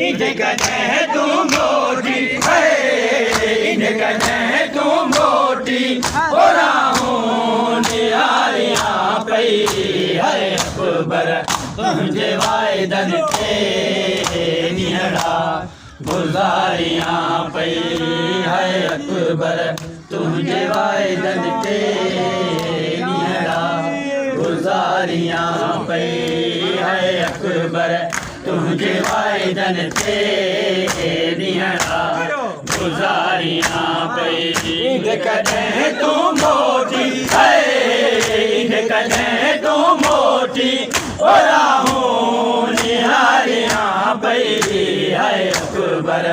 इनका तू मोटी है, इनका तू मोटी और निहारियां पई है अकबर तुझे वायदन ते निहड़ा गुजारियां पई है अकबर तुझे वायदन ते निहड़ा गुजारियां पई है अकबर तुझे वायदन ते निहड़ा गुजारियां पई कदें तू मोटी है, कदें तू मोटी और निहारियां पई है अकबर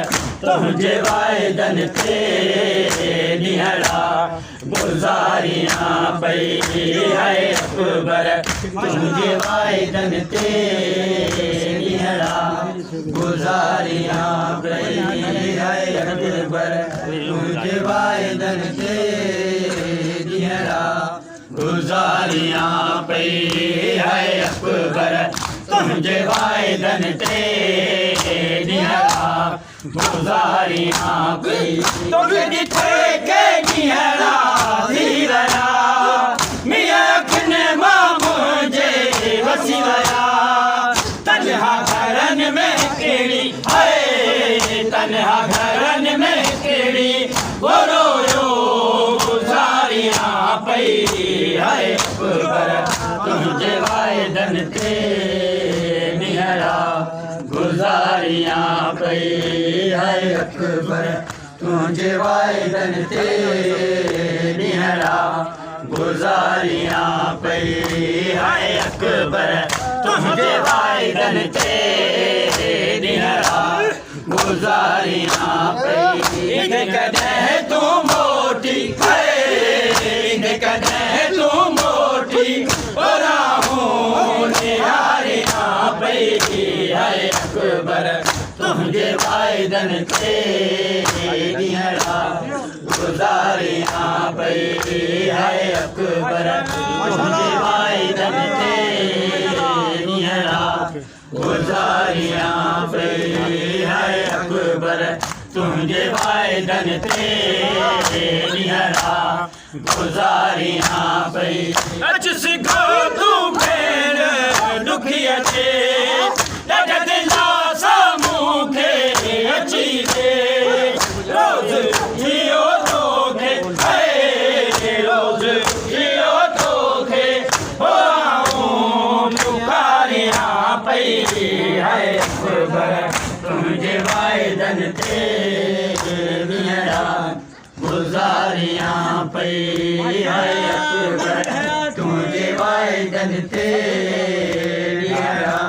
तुझे वायदन ते निहड़ा गुजारियां पई है अकबर तुझे वायदन ते निहड़ा गुजारियां पई है अकबर तुझे वायदन ते निहड़ा गुजारियां पई है अकबर तुझे वायदन ते निहड़ा गुजारियां पई तुझे के निहड़ा धीरया मियां अखने मां मुझे वसी वया तन्हा घरन में केड़ी है, तन्हा घरन में केड़ी वो रोयो गुजारियां पई है अकबर तुझे वायदन ते निहड़ा गुजारियां पई है अकबर तुझे वायदन ते निहड़ा गुजारियां पई है अकबर तुझे वायदन ते निहड़ा गुजारियां पई कदें तू मोटी है, कदें तू मोटी और निहारियां पई है अकबर तुझे वायदन ते निहड़ा गुजारियां पई है अकबर तुझे वायदन ते निहड़ा गुजारियां पई है अकबर तुझे वायदन ते निहड़ा गुजारियां पई अच सिखो तू भेण दुखिया ते दिला सामूखे अची दे रोज जियो तोखे रोज जियो तोखे हो पुकारियां पई है अकबर तुझे वायदन ते निहड़ा गुजारियां पई है अकबर तुझे वायदन ते निहड़ा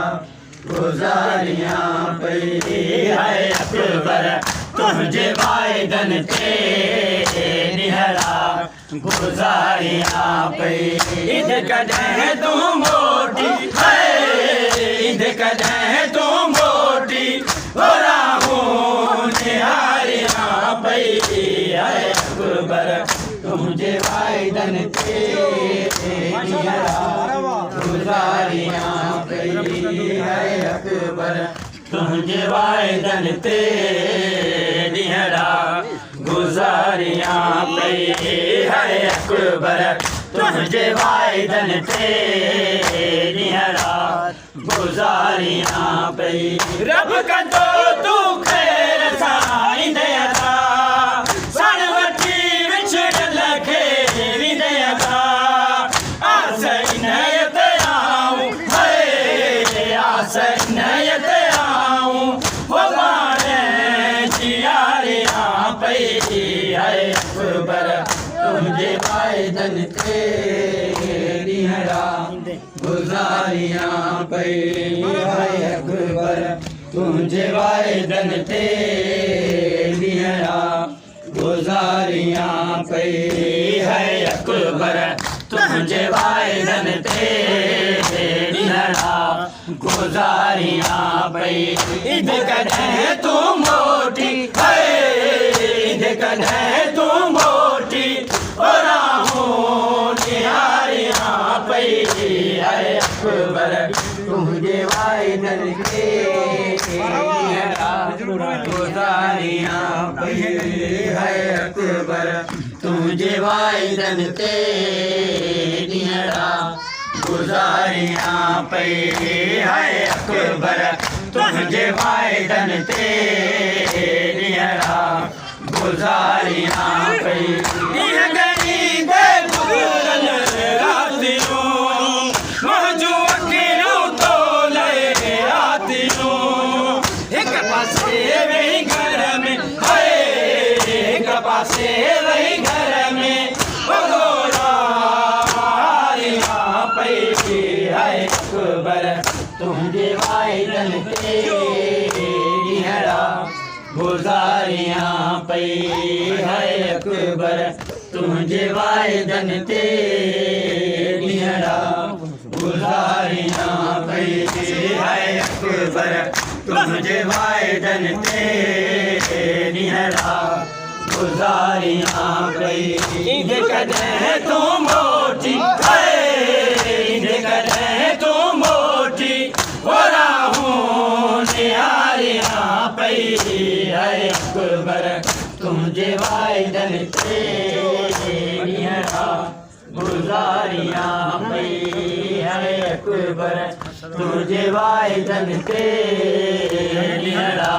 गुजारियां पई है अकबर तुझे वायदन ते निहड़ा गुजारियां पई कदें तू मोटी है, कदें तू मोटी और निहारियां पई है अकबर तुझे वायदन ते निहड़ा गुजारियां पई है अकबर तुझे वायदन ते निहड़ा गुजारियां पई है अकबर तुझे वायदन ते निहड़ा गुजारियां पई रब कंदो तू खैर साईंदे अता सन वठी विछड़ लखे विंदे अता आसई नयत आऊं है आसई नयत आऊं हो मारे जियारियां पई है अकबर तुझे वायदन ते निहड़ा गुजारियां पई है अकबर तुझे वायदन ते निहड़ा गुजारियां पई है अकबर तुझे वायदन ते निहड़ा गुजारियां पई कदें तू मोटी है, कदें तू मोटी और निहारियां पई है अकबर तुझे वायदन ते तुझे वायदन ते निहरा गुजारियां पई है अकबर तुझे वायदन ते निहरा गुजारियां पई पासे वही घर में गुजारियां पई है अकबर तुझे वायदन ते निहरा गुजारियां पई है अकबर तुझे वायदन ते निहरा गुजारियां पई है अकबर तुझे वायदन ते निहरा गुजारियां पई कदें तू मोटी कदें तू मोटी हो राहूं निहारियां पई है अकबर तुझे वायदन ते निहरा गुजारियां पई है अकबर तुझे वायदन ते निहरा।